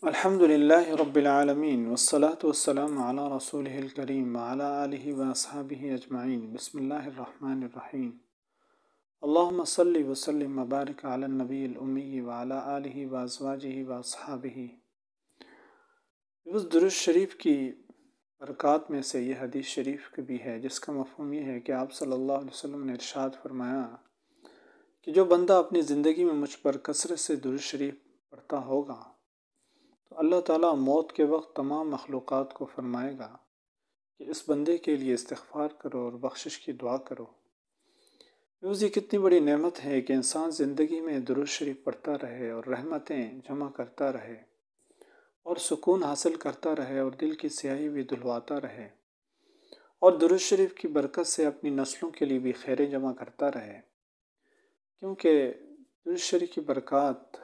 الحمدللہ رب العالمین والصلاة والسلام علی رسولہ الکریم وعلی آلہ واصحابہ اجمعین بسم اللہ الرحمن الرحیم اللہم صلی وسلم وبارک علی النبی الامی وعلی آلہ وازواجہ واصحابہ۔ درود شریف کی برکات میں سے یہ حدیث شریف بھی ہے جس کا مفہوم یہ ہے کہ آپ صلی اللہ علیہ وسلم نے ارشاد فرمایا کہ جو بندہ اپنی زندگی میں مجھ پر کثرت سے درود شریف پڑھتا ہوگا تو اللہ تعالیٰ موت کے وقت تمام مخلوقات کو فرمائے گا کہ اس بندے کے لیے استغفار کرو اور بخشش کی دعا کرو۔ یہ کتنی بڑی نعمت ہے کہ انسان زندگی میں درود شریف پڑھتا رہے اور رحمتیں جمع کرتا رہے اور سکون حاصل کرتا رہے اور دل کی سیاہی بھی دھلواتا رہے اور درود شریف کی برکت سے اپنی نسلوں کے لیے بھی خیریں جمع کرتا رہے، کیونکہ درود شریف کی برکات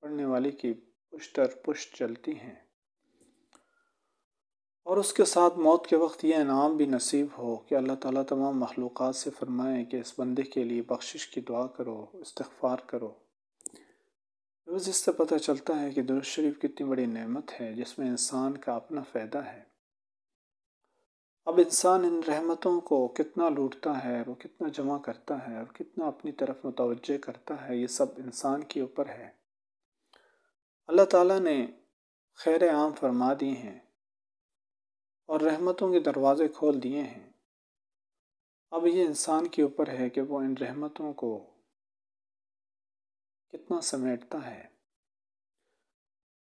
پڑھنے والے کی پشت در پشت چلتی ہیں، اور اس کے ساتھ موت کے وقت یہ انعام بھی نصیب ہو کہ اللہ تعالیٰ تمام مخلوقات سے فرمائے کہ اس بندے کے لیے بخشش کی دعا کرو، استغفار کرو۔ روز اس سے پتہ چلتا ہے کہ درود شریف کتنی بڑی نعمت ہے جس میں انسان کا اپنا فائدہ ہے۔ اب انسان ان رحمتوں کو کتنا لوٹتا ہے، وہ کتنا جمع کرتا ہے اور کتنا اپنی طرف متوجہ کرتا ہے، یہ سب انسان کے اوپر ہے۔ اللہ تعالیٰ نے خیر عام فرما دی ہیں اور رحمتوں کے دروازے کھول دیے ہیں۔ اب یہ انسان کے اوپر ہے کہ وہ ان رحمتوں کو کتنا سمیٹتا ہے۔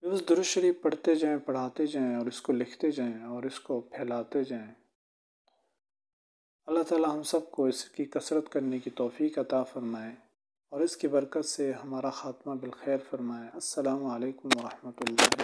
اس درود شریف پڑھتے جائیں، پڑھاتے جائیں اور اس کو لکھتے جائیں اور اس کو پھیلاتے جائیں۔ اللہ تعالیٰ ہم سب کو اس کی کثرت کرنے کی توفیق عطا فرمائے اور اس کی برکت سے ہمارا خاتمہ بالخیر فرمائے۔ السلام علیکم ورحمۃ اللہ۔